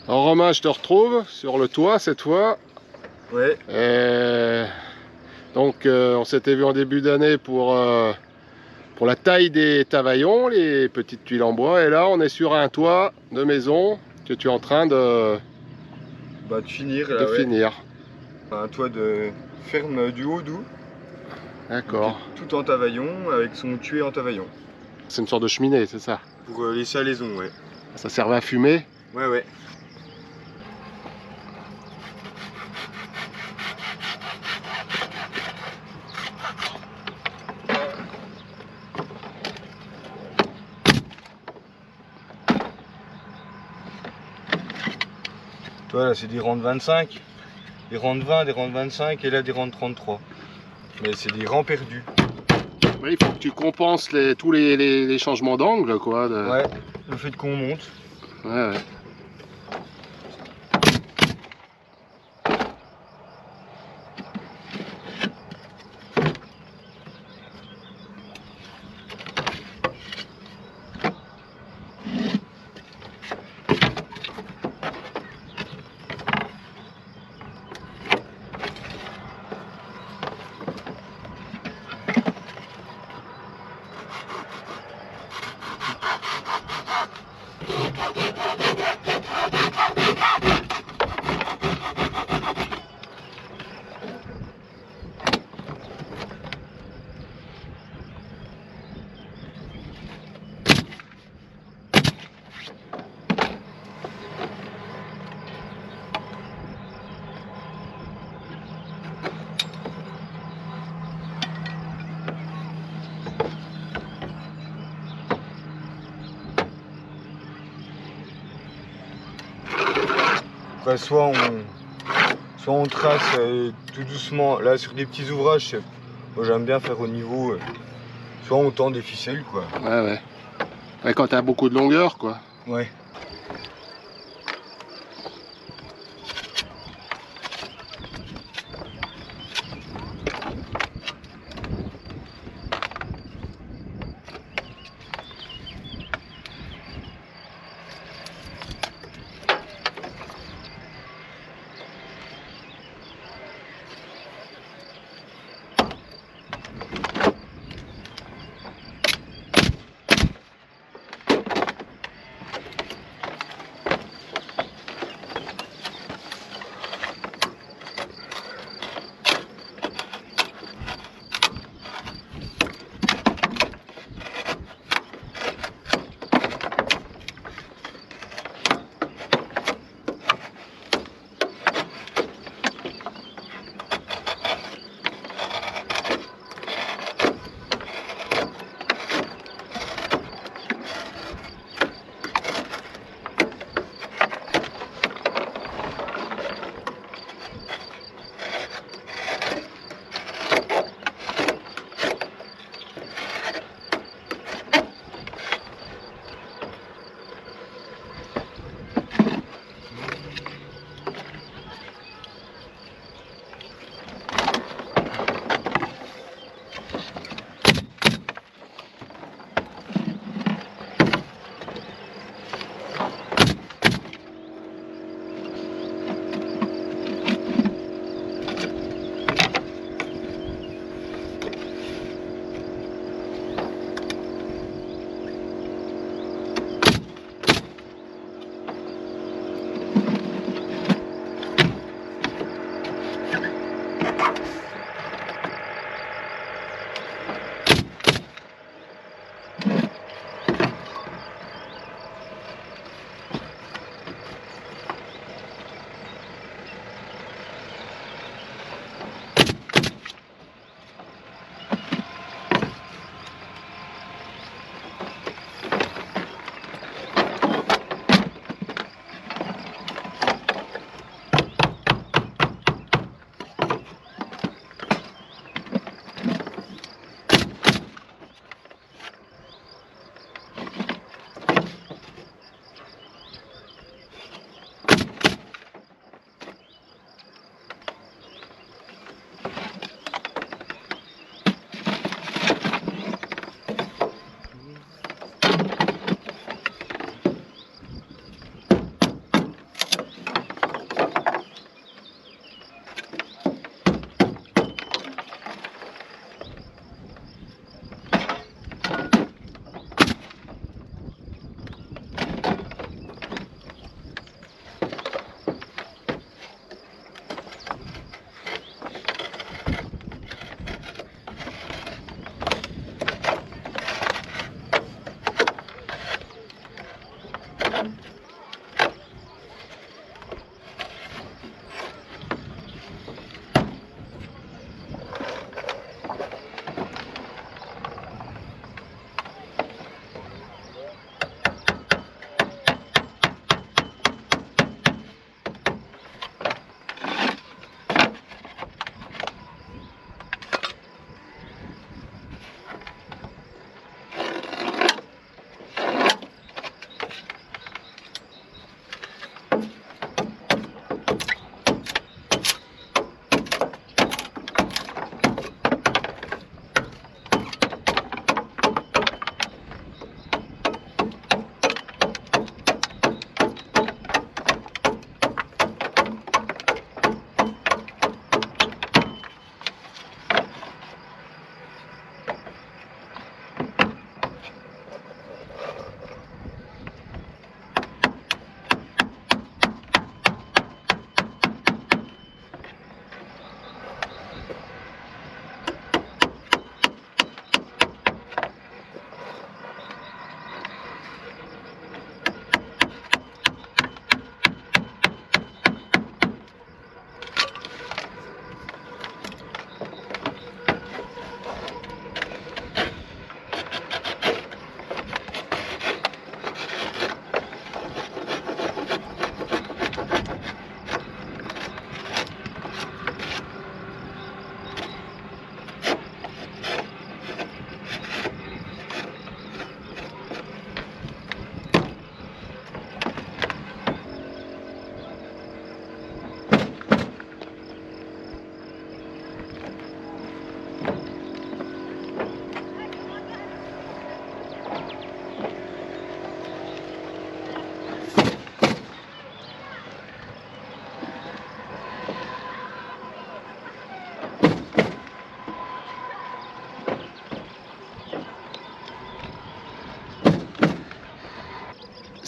Alors Romain, je te retrouve sur le toit cette fois. Ouais. Donc on s'était vu en début d'année pour la taille des tavaillons, les petites tuiles en bois. Et là on est sur un toit de maison que tu es en train de finir là, finir. Un toit de ferme du Haut-Doubs. D'accord. Tout en tavaillon avec son tué en tavaillon. C'est une sorte de cheminée, c'est ça? Pour les salaisons, ouais. Ça servait à fumer? Ouais, ouais. Toi là c'est des rangs de 25, des rangs de 20, des rangs de 25 et là des rangs de 33. Mais c'est des rangs perdus. Oui, il faut que tu compenses tous les changements d'angle, quoi. Ouais, le fait qu'on monte. Ouais, ouais. Après, soit on trace tout doucement, là sur des petits ouvrages, moi j'aime bien faire au niveau, soit on tend des ficelles quoi. Ouais, ouais. Ouais, quand tu as beaucoup de longueur, quoi. Ouais.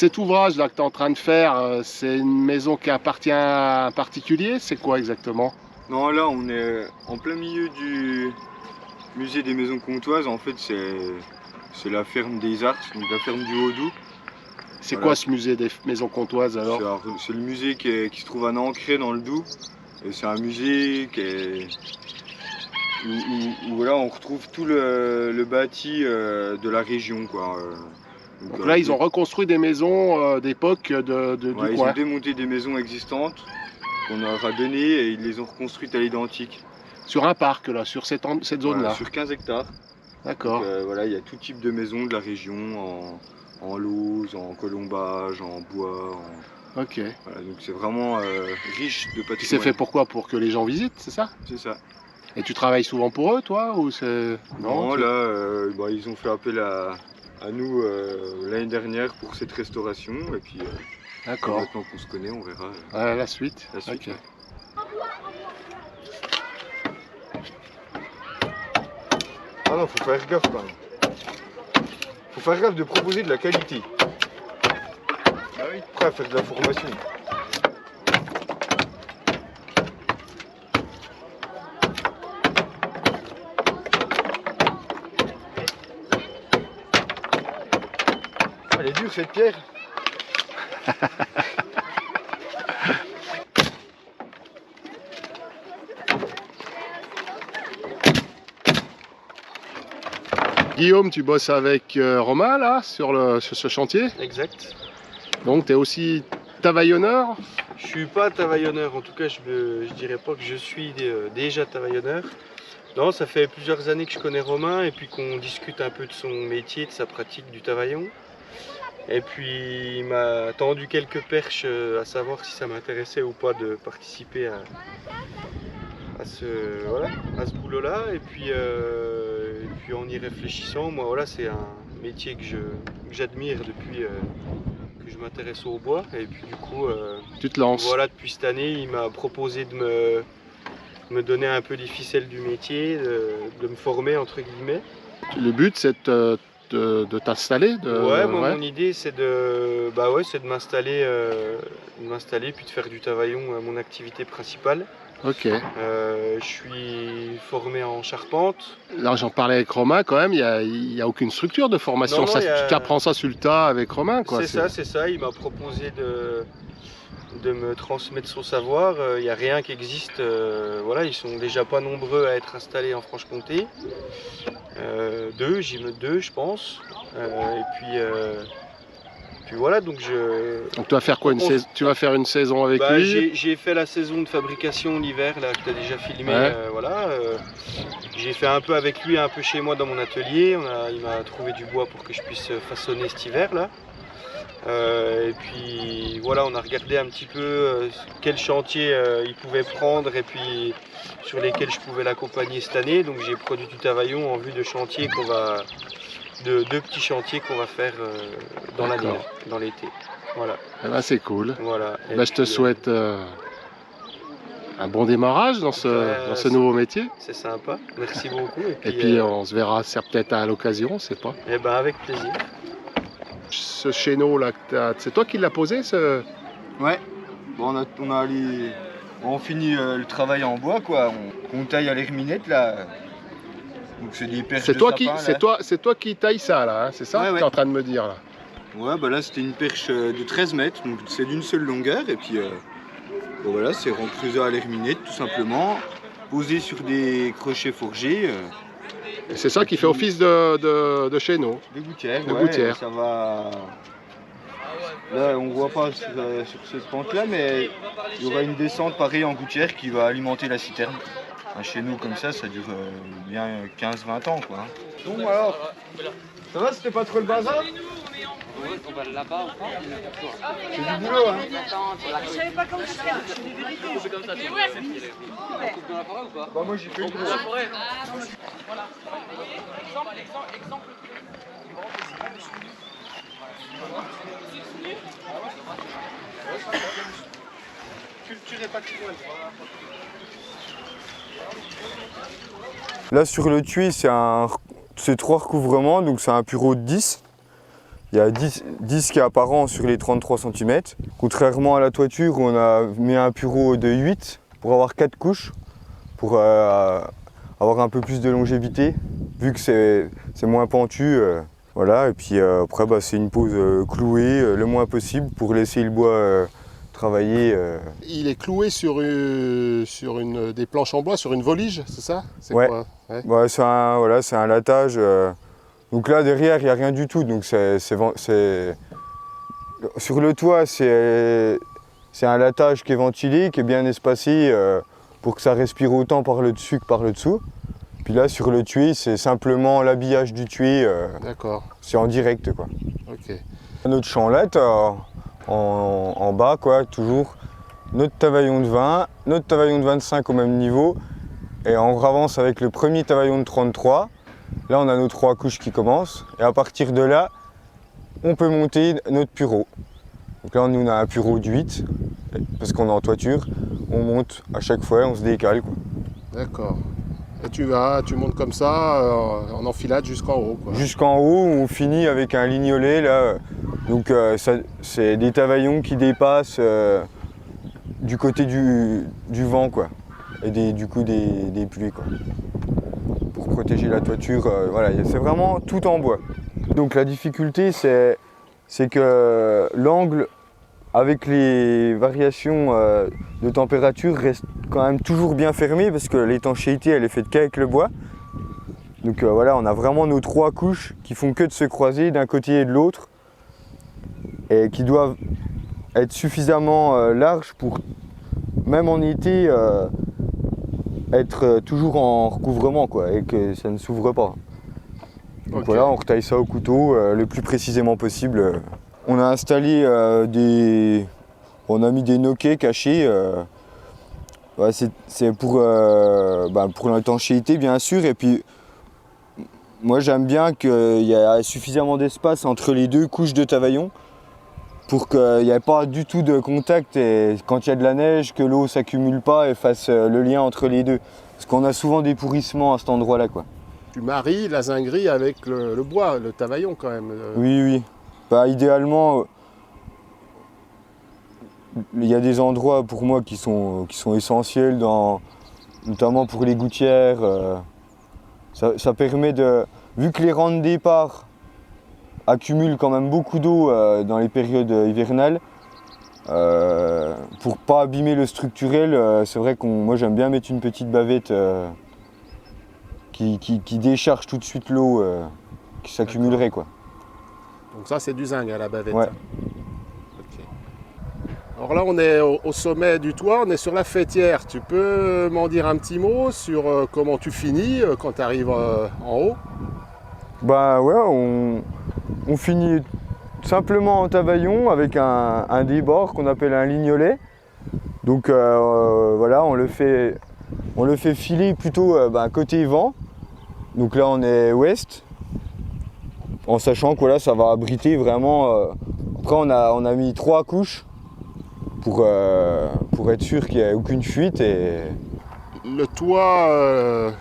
Cet ouvrage là que tu es en train de faire, c'est une maison qui appartient à un particulier? C'est quoi exactement? Non, là on est en plein milieu du musée des maisons comtoises. En fait, c'est la ferme des Arts, donc la ferme du Haut-Doubs. C'est Voilà. quoi ce musée des maisons comtoises alors? C'est le musée qui se trouve à Nancré dans le Doubs. Et c'est un musée où voilà, on retrouve tout le bâti de la région, quoi. Donc là, ils ont reconstruit des maisons d'époque du ils coin. ont démonté des maisons existantes qu'on leur a données et ils les ont reconstruites à l'identique. Sur un parc, là, sur cette zone-là. Voilà, sur 15 hectares. D'accord. Voilà, il y a tout type de maisons de la région, en lauze, en colombage, en bois. Ok. Voilà, donc c'est vraiment riche de patrimoine. C'est fait pourquoi? Pour que les gens visitent, c'est ça? C'est ça. Et tu travailles souvent pour eux, toi, ou c'est... Non, là, ils ont fait appel à nous l'année dernière pour cette restauration. Et puis, D'accord. maintenant qu'on se connaît, on verra La suite. la suite. Ok. Ouais. Ah non, faut faire gaffe quand même. Faut faire gaffe de proposer de la qualité. Ah oui. Après, faire de la formation. Elle est dure cette pierre. Guillaume, tu bosses avec Romain, là, sur ce chantier. Exact. Donc, tu es aussi tavaillonneur. Je suis pas tavaillonneur, en tout cas je dirais pas que je suis déjà tavaillonneur. Non, ça fait plusieurs années que je connais Romain et puis qu'on discute un peu de son métier, de sa pratique du tavaillon. Et puis il m'a tendu quelques perches à savoir si ça m'intéressait ou pas de participer à ce boulot-là. Et puis en y réfléchissant, moi voilà, c'est un métier que j'admire depuis que je m'intéresse au bois. Et puis du coup, Tu te lances. voilà, depuis cette année, il m'a proposé de me donner un peu les ficelles du métier, de me former entre guillemets. Le but, c'est de t'installer. Ouais, moi mon idée c'est de m'installer puis de faire du tavaillon mon activité principale. Ok. Je suis formé en charpente. Là, j'en parlais avec Romain quand même, il y a aucune structure de formation. Non, non, Ça, il y a- Tu t'apprends ça sur le tas avec Romain, quoi. C'est ça. Il m'a proposé de me transmettre son savoir. Il n'y a rien qui existe. Voilà, ils sont déjà pas nombreux à être installés en Franche-Comté. Deux, je pense. Puis voilà, donc Donc tu vas faire quoi, tu vas faire une saison avec lui? j'ai fait la saison de fabrication l'hiver, là, que tu as déjà filmé. Ouais. Voilà, j'ai fait un peu avec lui, un peu chez moi dans mon atelier. Il m'a trouvé du bois pour que je puisse façonner cet hiver là. Et puis voilà, on a regardé un petit peu quel chantier il pouvait prendre et puis sur lesquels je pouvais l'accompagner cette année. Donc j'ai produit du Tavaillon en vue de chantier de deux petits chantiers qu'on va faire dans l'année, D'accord. dans l'été. Voilà. Eh ben, c'est cool. Voilà. Eh ben, je te souhaite un bon démarrage dans ce nouveau métier. C'est sympa, merci beaucoup. Et puis on se verra peut-être à l'occasion, on sait pas. Eh ben avec plaisir. Ce chéneau là, c'est toi qui l'as posé Ouais. Bon, on finit le travail en bois, quoi. On taille à l'herminette là. Donc c'est des perches de sapin, c'est toi qui taille ça là, hein, c'est ça Ouais, que ouais. tu es en train de me dire là. Ouais, bah là c'était une perche de 13 mètres, donc c'est d'une seule longueur. Et puis bon, voilà, c'est creusé à l'herminette tout simplement, posé sur des crochets forgés. Et c'est ça qui fait office de chéneau. Des gouttières, De ouais, gouttières. ça va. Là on voit pas sur cette pente là, mais il y aura une descente pareille en gouttière qui va alimenter la citerne. Chez nous comme ça dure bien 15-20 ans quoi. Donc alors, ça va, c'était pas trop le bazar? On va là-bas ou pas? C'est du boulot hein. Je savais pas comment faire, je suis des vérités. On fait comme ça, tu vois. On coupe dans la forêt ou pas? Bah moi j'ai fait une Dans la forêt. Voilà. Exemple plus grand possible. Culture et patrimoine. Là sur le tuile c'est 3 recouvrements, donc c'est un pureau de 10. Il y a 10 qui est apparent sur les 33 cm. Contrairement à la toiture où on a mis un pureau de 8 pour avoir 4 couches, pour avoir un peu plus de longévité, vu que c'est moins pentu. Voilà, et puis après c'est une pose clouée le moins possible pour laisser le bois travailler. Il est cloué sur des planches en bois, sur une volige, c'est ça? C'est Ouais. quoi? Ouais. Ouais, c'est un latage. Donc là derrière il n'y a rien du tout. Donc sur le toit c'est un latage qui est ventilé, qui est bien espacé pour que ça respire autant par le dessus que par le dessous. Puis là sur le tuile c'est simplement l'habillage du tuile. D'accord. C'est en direct quoi. Ok. Notre chanlette en bas quoi, toujours. Notre tavaillon de 20, notre tavaillon de 25 au même niveau. Et on avance avec le premier tavaillon de 33. Là, on a nos 3 couches qui commencent. Et à partir de là, on peut monter notre pureau. Donc là, on a un pureau de 8. Parce qu'on est en toiture. On monte à chaque fois, on se décale, quoi. D'accord. Et tu montes comme ça en enfilade jusqu'en haut, quoi. Jusqu'en haut, on finit avec un lignolet. Là. Donc c'est des tavaillons qui dépassent du côté du vent, quoi. Et du coup des pluies, quoi. Pour protéger la toiture, voilà, c'est vraiment tout en bois. Donc la difficulté c'est que l'angle avec les variations de température reste quand même toujours bien fermé parce que l'étanchéité elle est faite qu'avec le bois. Donc voilà, on a vraiment nos 3 couches qui font que de se croiser d'un côté et de l'autre et qui doivent être suffisamment larges pour, même en été, être toujours en recouvrement quoi, et que ça ne s'ouvre pas. Donc Ok. voilà, on retaille ça au couteau le plus précisément possible. On a installé on a mis des noquets cachés. Ouais, c'est pour l'étanchéité bien sûr, et puis moi j'aime bien qu'il y ait suffisamment d'espace entre les 2 couches de tavaillon pour qu'il n'y ait pas du tout de contact et quand il y a de la neige, que l'eau s'accumule pas et fasse le lien entre les deux. Parce qu'on a souvent des pourrissements à cet endroit-là, quoi. Tu maries la zinguerie avec le bois, le tavaillon quand même. Oui. Bah, idéalement, il y a des endroits pour moi qui sont essentiels, notamment pour les gouttières. Ça permet de, vu que les rangs de départ accumulent quand même beaucoup d'eau dans les périodes hivernales, pour pas abîmer le structurel, c'est vrai que moi j'aime bien mettre une petite bavette qui décharge tout de suite l'eau qui s'accumulerait, quoi. Donc ça, c'est du zinc à la bavette. Ouais. Ok. Alors là, on est au sommet du toit, on est sur la fêtière. Tu peux m'en dire un petit mot sur comment tu finis quand tu arrives en haut? Bah ouais, on finit simplement en tavaillon avec un débord qu'on appelle un lignolet. Donc voilà, on le fait filer plutôt côté vent. Donc là, on est ouest, en sachant que voilà, ça va abriter vraiment. Après, on a mis 3 couches pour être sûr qu'il n'y ait aucune fuite. Le toit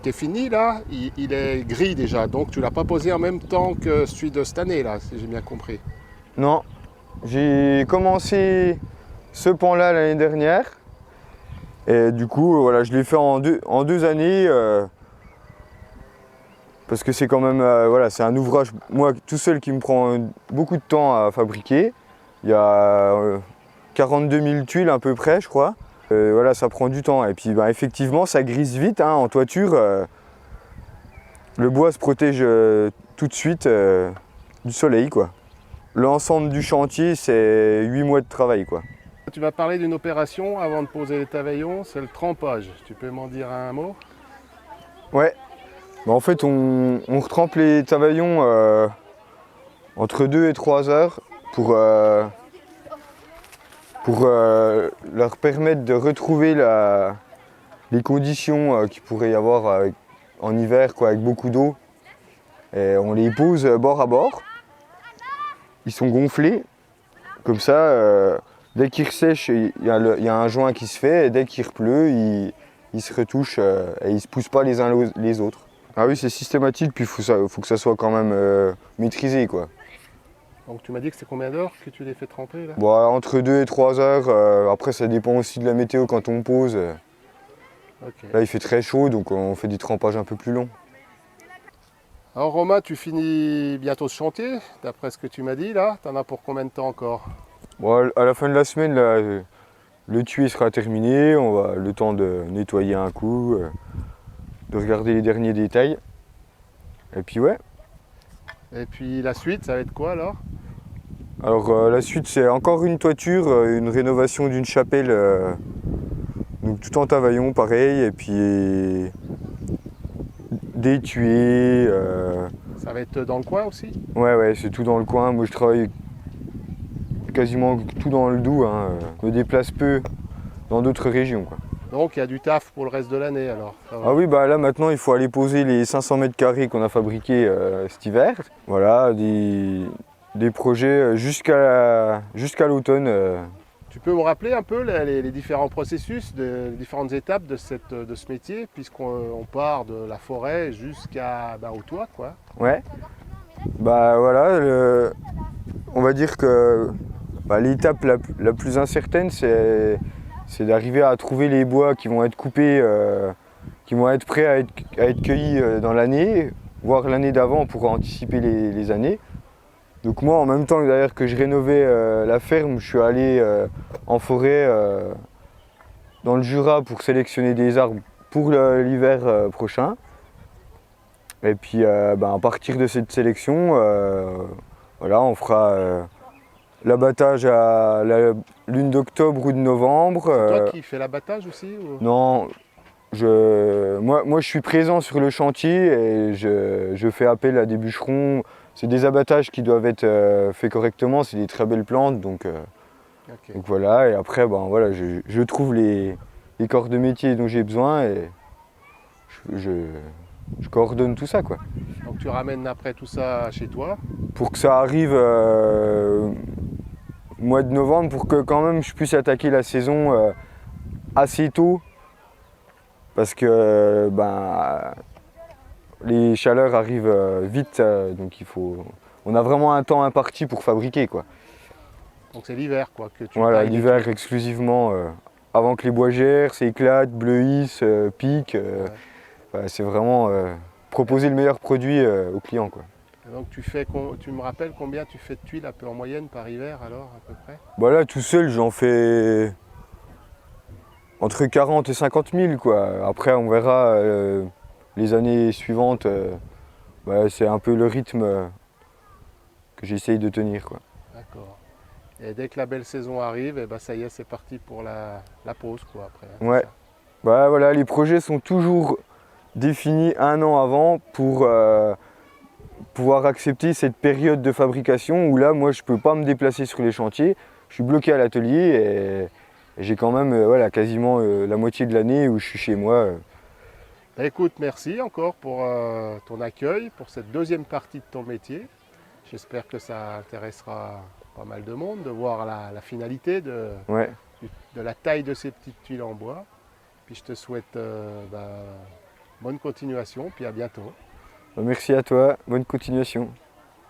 qui est fini là, il est gris déjà, donc tu l'as pas posé en même temps que celui de cette année là, si j'ai bien compris. Non, j'ai commencé ce pan-là l'année dernière. Et du coup, voilà, je l'ai fait en deux années. Parce que c'est quand même, voilà, c'est un ouvrage, moi tout seul, qui me prend beaucoup de temps à fabriquer. Il y a 42 000 tuiles à peu près, je crois. Voilà, ça prend du temps. Et puis effectivement, ça grise vite, hein, en toiture. Le bois se protège tout de suite du soleil, quoi. L'ensemble du chantier, c'est 8 mois de travail, quoi. Tu m'as parlé d'une opération avant de poser les tavaillons, c'est le trempage. Tu peux m'en dire un mot? Ouais. En fait, on retrempe les tavaillons entre 2 et 3 heures pour leur permettre de retrouver les conditions qu'il pourrait y avoir en hiver, quoi, avec beaucoup d'eau. Et on les pose bord à bord. Ils sont gonflés. Comme ça, dès qu'ils ressèchent, il y a un joint qui se fait. Et dès qu'il repleut, ils se retouchent et ils ne se poussent pas les uns les autres. Ah oui, c'est systématique, puis il faut que ça soit quand même maîtrisé, quoi. Donc tu m'as dit que c'est combien d'heures que tu les fais tremper là? Bon, entre 2 et 3 heures. Après, ça dépend aussi de la météo quand on pose. Okay. Là, il fait très chaud, donc on fait des trempages un peu plus longs. Alors Romain, tu finis bientôt ce chantier, d'après ce que tu m'as dit là. T'en as pour combien de temps encore? Bon, à la fin de la semaine, là, le tuile sera terminé. On va le temps de nettoyer un coup, de regarder les derniers détails. Et puis ouais. Et puis la suite, ça va être quoi alors? Alors la suite, c'est encore une toiture, une rénovation d'une chapelle, donc tout en tavaillon pareil, et puis des tuiles. Ça va être dans le coin aussi? Ouais, c'est tout dans le coin. Moi je travaille quasiment tout dans le Doubs, hein. Je me déplace peu dans d'autres régions, quoi. Donc il y a du taf pour le reste de l'année alors? Ah oui, là maintenant il faut aller poser les 500 mètres carrés qu'on a fabriqués cet hiver. Voilà, des projets jusqu'à l'automne. Tu peux me rappeler un peu les différents processus, les différentes étapes de ce métier, puisqu'on part de la forêt au toit, quoi. Ouais. Voilà, on va dire que l'étape la plus incertaine, c'est d'arriver à trouver les bois qui vont être coupés, qui vont être prêts à être cueillis dans l'année, voire l'année d'avant pour anticiper les années. Donc moi, en même temps d'ailleurs que je rénovais la ferme, je suis allé en forêt dans le Jura pour sélectionner des arbres pour l'hiver prochain. Et puis à partir de cette sélection, voilà, on fera l'abattage à la lune d'octobre ou de novembre. C'est toi qui fais l'abattage aussi ou... Non, moi je suis présent sur le chantier et je fais appel à des bûcherons. C'est des abattages qui doivent être faits correctement, c'est des très belles plantes, donc voilà. Et après, voilà, je trouve les corps de métier dont j'ai besoin et je coordonne tout ça, quoi. Donc tu ramènes après tout ça chez toi? Pour que ça arrive au mois de novembre, pour que quand même je puisse attaquer la saison assez tôt, parce que les chaleurs arrivent vite, donc on a vraiment un temps imparti pour fabriquer, quoi. Donc c'est l'hiver quoi que tu Voilà, tailles les l'hiver tuiles. exclusivement, avant que les bois germent, s'éclatent, bleuissent, piquent. Voilà, c'est vraiment proposer le meilleur produit au client, quoi. Et donc tu me rappelles combien tu fais de tuiles un peu en moyenne par hiver alors à peu près? Bah là, tout seul, j'en fais entre 40 et 50 000, quoi. Après, on verra les années suivantes. Bah, c'est un peu le rythme que j'essaye de tenir, quoi. D'accord. Et dès que la belle saison arrive, et ben ça y est, c'est parti pour la pause quoi après, hein, c'est Ouais. ça. Bah voilà, les projets sont toujours définis un an avant pour pouvoir accepter cette période de fabrication où là, moi, je peux pas me déplacer sur les chantiers. Je suis bloqué à l'atelier et j'ai quand même voilà, quasiment la moitié de l'année où je suis chez moi. Bah, écoute, merci encore pour ton accueil, pour cette deuxième partie de ton métier. J'espère que ça intéressera pas mal de monde de voir la finalité Ouais. de la taille de ces petites tuiles en bois. Puis je te souhaite bonne continuation, puis à bientôt. Merci à toi, bonne continuation.